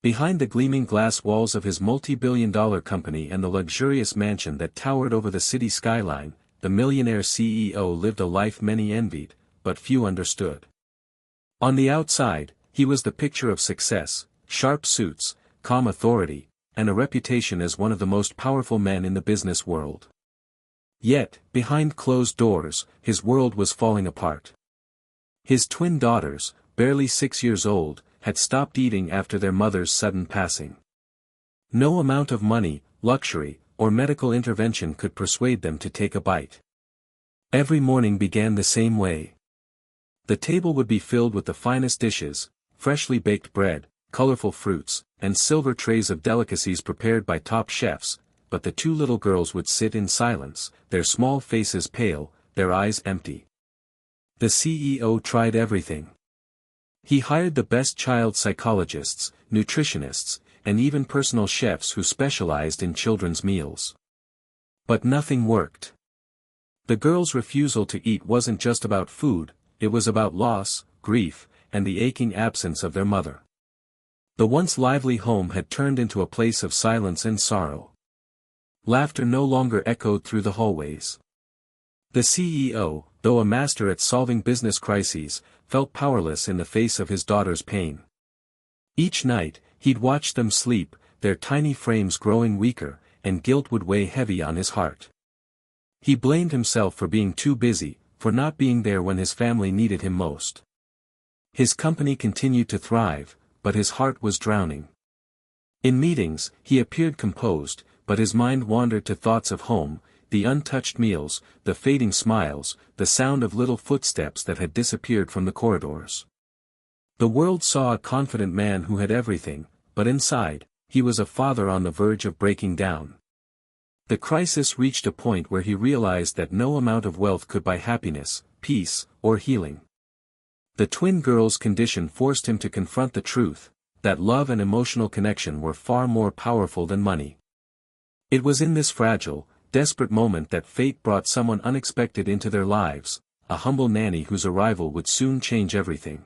Behind the gleaming glass walls of his multi-billion-dollar company and the luxurious mansion that towered over the city skyline, the millionaire CEO lived a life many envied, but few understood. On the outside, he was the picture of success, sharp suits, calm authority, and a reputation as one of the most powerful men in the business world. Yet, behind closed doors, his world was falling apart. His twin daughters, barely 6 years old, had stopped eating after their mother's sudden passing. No amount of money, luxury, or medical intervention could persuade them to take a bite. Every morning began the same way. The table would be filled with the finest dishes, freshly baked bread, colorful fruits, and silver trays of delicacies prepared by top chefs, but the two little girls would sit in silence, their small faces pale, their eyes empty. The CEO tried everything. He hired the best child psychologists, nutritionists, and even personal chefs who specialized in children's meals. But nothing worked. The girls' refusal to eat wasn't just about food, it was about loss, grief, and the aching absence of their mother. The once lively home had turned into a place of silence and sorrow. Laughter no longer echoed through the hallways. The CEO, though a master at solving business crises, felt powerless in the face of his daughter's pain. Each night, he'd watch them sleep, their tiny frames growing weaker, and guilt would weigh heavy on his heart. He blamed himself for being too busy, for not being there when his family needed him most. His company continued to thrive, but his heart was drowning. In meetings, he appeared composed, but his mind wandered to thoughts of home, the untouched meals, the fading smiles, the sound of little footsteps that had disappeared from the corridors. The world saw a confident man who had everything, but inside, he was a father on the verge of breaking down. The crisis reached a point where he realized that no amount of wealth could buy happiness, peace, or healing. The twin girls' condition forced him to confront the truth, that love and emotional connection were far more powerful than money. It was in this fragile, desperate moment that fate brought someone unexpected into their lives, a humble nanny whose arrival would soon change everything.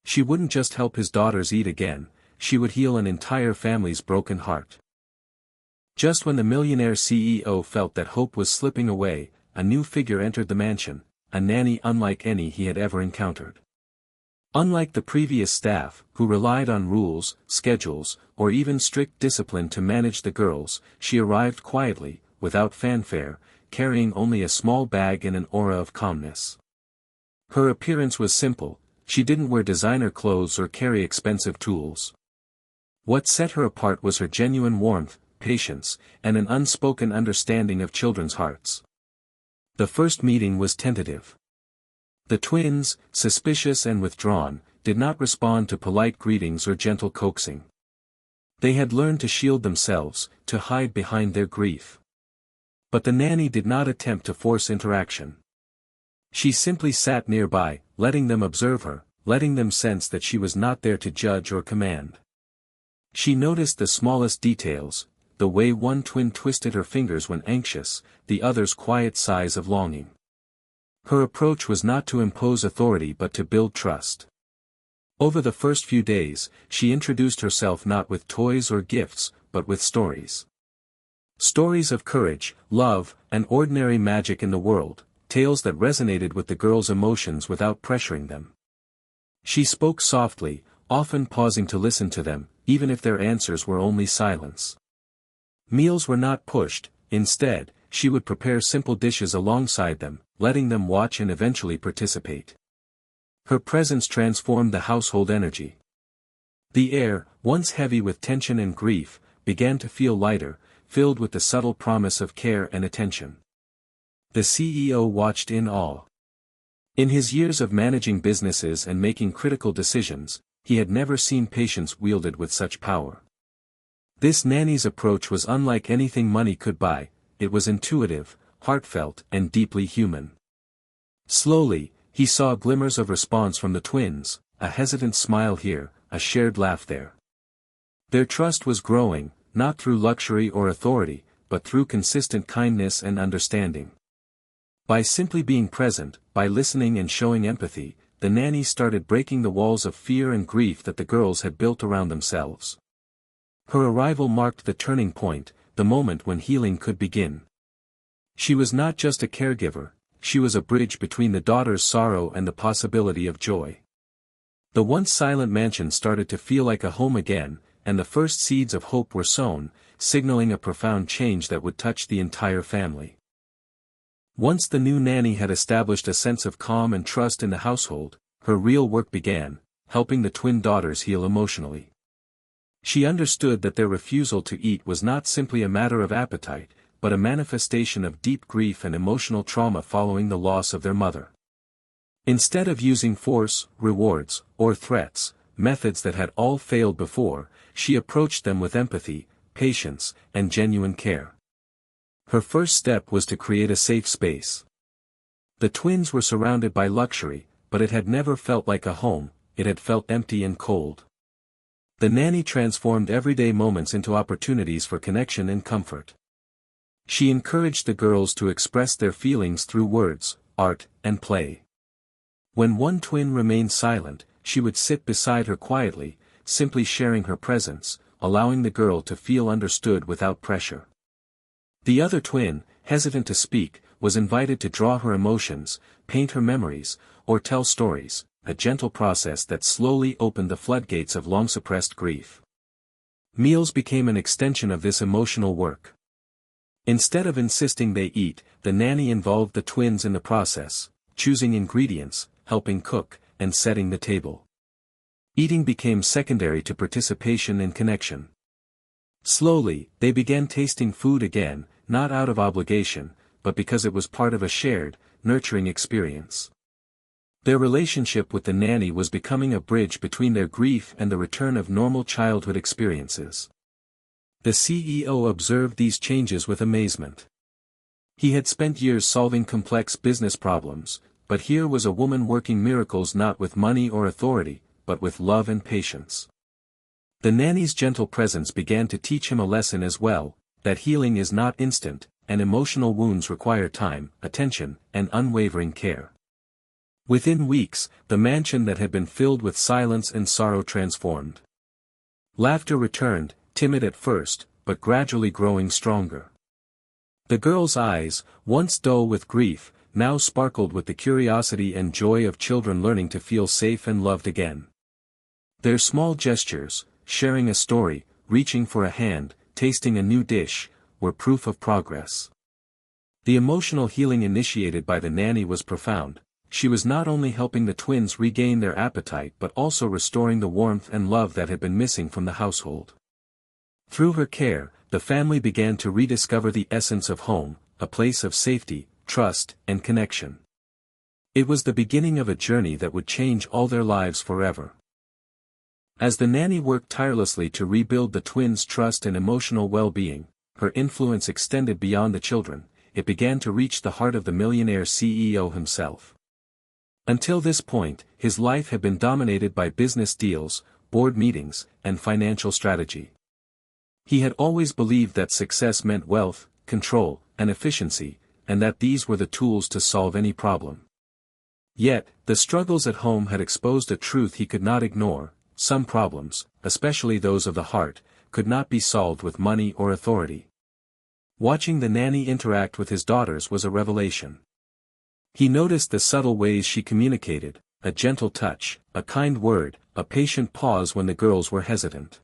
She wouldn't just help his daughters eat again, she would heal an entire family's broken heart. Just when the millionaire CEO felt that hope was slipping away, a new figure entered the mansion, a nanny unlike any he had ever encountered. Unlike the previous staff, who relied on rules, schedules, or even strict discipline to manage the girls, she arrived quietly, without fanfare, carrying only a small bag and an aura of calmness. Her appearance was simple, she didn't wear designer clothes or carry expensive tools. What set her apart was her genuine warmth, patience, and an unspoken understanding of children's hearts. The first meeting was tentative. The twins, suspicious and withdrawn, did not respond to polite greetings or gentle coaxing. They had learned to shield themselves, to hide behind their grief. But the nanny did not attempt to force interaction. She simply sat nearby, letting them observe her, letting them sense that she was not there to judge or command. She noticed the smallest details, the way one twin twisted her fingers when anxious, the other's quiet sighs of longing. Her approach was not to impose authority but to build trust. Over the first few days, she introduced herself not with toys or gifts, but with stories. Stories of courage, love, and ordinary magic in the world, tales that resonated with the girls' emotions without pressuring them. She spoke softly, often pausing to listen to them, even if their answers were only silence. Meals were not pushed, instead, she would prepare simple dishes alongside them, letting them watch and eventually participate. Her presence transformed the household energy. The air, once heavy with tension and grief, began to feel lighter, filled with the subtle promise of care and attention. The CEO watched in awe. In his years of managing businesses and making critical decisions, he had never seen patience wielded with such power. This nanny's approach was unlike anything money could buy, it was intuitive, heartfelt, and deeply human. Slowly, he saw glimmers of response from the twins, a hesitant smile here, a shared laugh there. Their trust was growing, not through luxury or authority, but through consistent kindness and understanding. By simply being present, by listening and showing empathy, the nanny started breaking the walls of fear and grief that the girls had built around themselves. Her arrival marked the turning point, the moment when healing could begin. She was not just a caregiver, she was a bridge between the daughter's sorrow and the possibility of joy. The once silent mansion started to feel like a home again, and the first seeds of hope were sown, signaling a profound change that would touch the entire family. Once the new nanny had established a sense of calm and trust in the household, her real work began, helping the twin daughters heal emotionally. She understood that their refusal to eat was not simply a matter of appetite, but a manifestation of deep grief and emotional trauma following the loss of their mother. Instead of using force, rewards, or threats, methods that had all failed before, she approached them with empathy, patience, and genuine care. Her first step was to create a safe space. The twins were surrounded by luxury, but it had never felt like a home, it had felt empty and cold. The nanny transformed everyday moments into opportunities for connection and comfort. She encouraged the girls to express their feelings through words, art, and play. When one twin remained silent, she would sit beside her quietly, simply sharing her presence, allowing the girl to feel understood without pressure. The other twin, hesitant to speak, was invited to draw her emotions, paint her memories, or tell stories, a gentle process that slowly opened the floodgates of long-suppressed grief. Meals became an extension of this emotional work. Instead of insisting they eat, the nanny involved the twins in the process, choosing ingredients, helping cook, and setting the table. Eating became secondary to participation and connection. Slowly, they began tasting food again, not out of obligation, but because it was part of a shared, nurturing experience. Their relationship with the nanny was becoming a bridge between their grief and the return of normal childhood experiences. The CEO observed these changes with amazement. He had spent years solving complex business problems, but here was a woman working miracles not with money or authority, but with love and patience. The nanny's gentle presence began to teach him a lesson as well, that healing is not instant, and emotional wounds require time, attention, and unwavering care. Within weeks, the mansion that had been filled with silence and sorrow transformed. Laughter returned, timid at first, but gradually growing stronger. The girls' eyes, once dull with grief, now sparkled with the curiosity and joy of children learning to feel safe and loved again. Their small gestures, sharing a story, reaching for a hand, tasting a new dish, were proof of progress. The emotional healing initiated by the nanny was profound. She was not only helping the twins regain their appetite but also restoring the warmth and love that had been missing from the household. Through her care, the family began to rediscover the essence of home, a place of safety, trust, and connection. It was the beginning of a journey that would change all their lives forever. As the nanny worked tirelessly to rebuild the twins' trust and emotional well-being, her influence extended beyond the children. It began to reach the heart of the millionaire CEO himself. Until this point, his life had been dominated by business deals, board meetings, and financial strategy. He had always believed that success meant wealth, control, and efficiency, and that these were the tools to solve any problem. Yet, the struggles at home had exposed a truth he could not ignore: some problems, especially those of the heart, could not be solved with money or authority. Watching the nanny interact with his daughters was a revelation. He noticed the subtle ways she communicated: a gentle touch, a kind word, a patient pause when the girls were hesitant.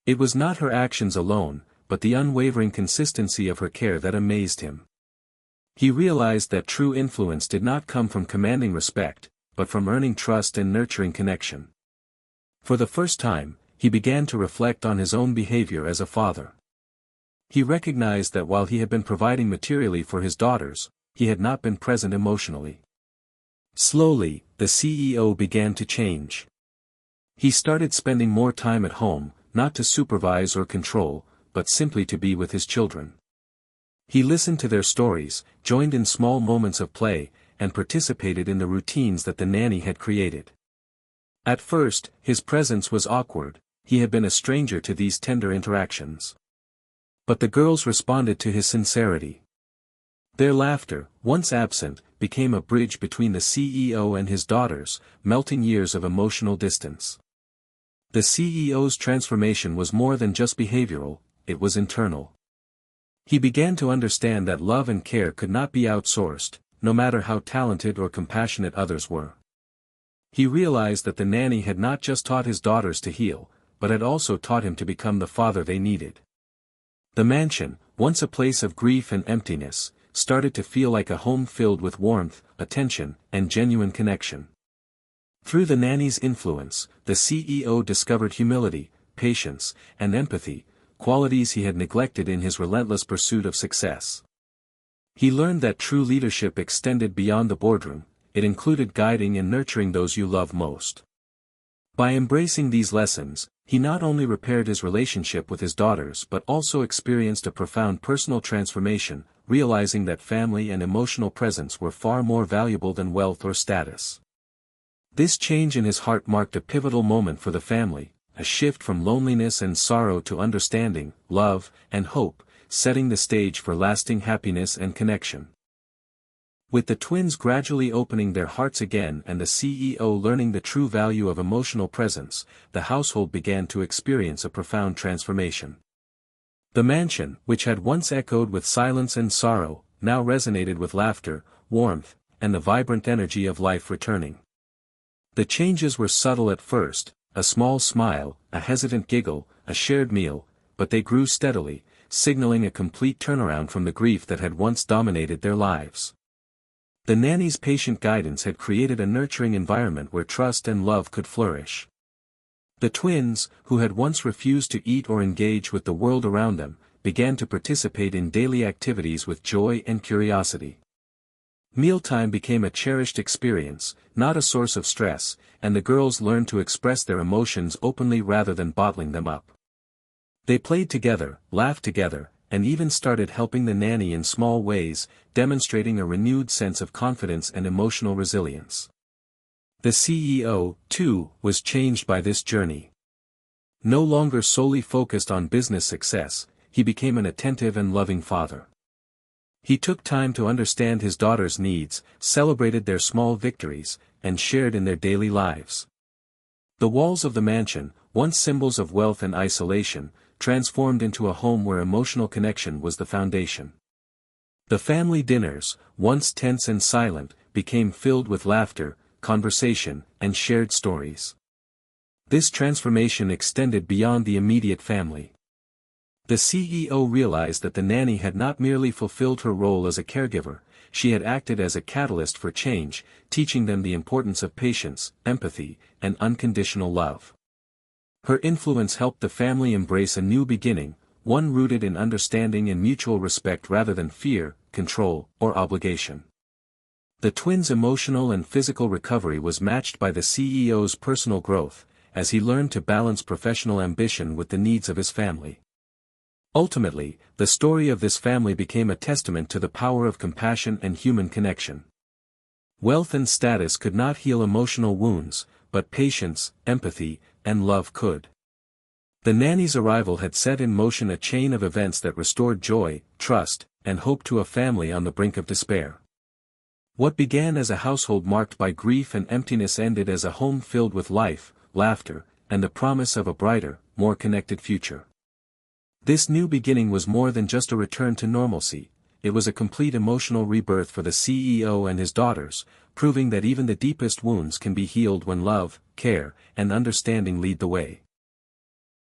It was not her actions alone, but the unwavering consistency of her care that amazed him. He realized that true influence did not come from commanding respect, but from earning trust and nurturing connection. For the first time, he began to reflect on his own behavior as a father. He recognized that while he had been providing materially for his daughters, he had not been present emotionally. Slowly, the CEO began to change. He started spending more time at home, not to supervise or control, but simply to be with his children. He listened to their stories, joined in small moments of play, and participated in the routines that the nanny had created. At first, his presence was awkward. He had been a stranger to these tender interactions. But the girls responded to his sincerity. Their laughter, once absent, became a bridge between the CEO and his daughters, melting years of emotional distance. The CEO's transformation was more than just behavioral, it was internal. He began to understand that love and care could not be outsourced, no matter how talented or compassionate others were. He realized that the nanny had not just taught his daughters to heal, but had also taught him to become the father they needed. The mansion, once a place of grief and emptiness, started to feel like a home filled with warmth, attention, and genuine connection. Through the nanny's influence, the CEO discovered humility, patience, and empathy, qualities he had neglected in his relentless pursuit of success. He learned that true leadership extended beyond the boardroom, it included guiding and nurturing those you love most. By embracing these lessons, he not only repaired his relationship with his daughters but also experienced a profound personal transformation, realizing that family and emotional presence were far more valuable than wealth or status. This change in his heart marked a pivotal moment for the family, a shift from loneliness and sorrow to understanding, love, and hope, setting the stage for lasting happiness and connection. With the twins gradually opening their hearts again and the CEO learning the true value of emotional presence, the household began to experience a profound transformation. The mansion, which had once echoed with silence and sorrow, now resonated with laughter, warmth, and the vibrant energy of life returning. The changes were subtle at first, a small smile, a hesitant giggle, a shared meal, but they grew steadily, signaling a complete turnaround from the grief that had once dominated their lives. The nanny's patient guidance had created a nurturing environment where trust and love could flourish. The twins, who had once refused to eat or engage with the world around them, began to participate in daily activities with joy and curiosity. Mealtime became a cherished experience, not a source of stress, and the girls learned to express their emotions openly rather than bottling them up. They played together, laughed together, and even started helping the nanny in small ways, demonstrating a renewed sense of confidence and emotional resilience. The CEO, too, was changed by this journey. No longer solely focused on business success, he became an attentive and loving father. He took time to understand his daughters' needs, celebrated their small victories, and shared in their daily lives. The walls of the mansion, once symbols of wealth and isolation, transformed into a home where emotional connection was the foundation. The family dinners, once tense and silent, became filled with laughter, conversation, and shared stories. This transformation extended beyond the immediate family. The CEO realized that the nanny had not merely fulfilled her role as a caregiver, she had acted as a catalyst for change, teaching them the importance of patience, empathy, and unconditional love. Her influence helped the family embrace a new beginning, one rooted in understanding and mutual respect rather than fear, control, or obligation. The twins' emotional and physical recovery was matched by the CEO's personal growth, as he learned to balance professional ambition with the needs of his family. Ultimately, the story of this family became a testament to the power of compassion and human connection. Wealth and status could not heal emotional wounds, but patience, empathy, and love could. The nanny's arrival had set in motion a chain of events that restored joy, trust, and hope to a family on the brink of despair. What began as a household marked by grief and emptiness ended as a home filled with life, laughter, and the promise of a brighter, more connected future. This new beginning was more than just a return to normalcy, it was a complete emotional rebirth for the CEO and his daughters, proving that even the deepest wounds can be healed when love, care, and understanding lead the way.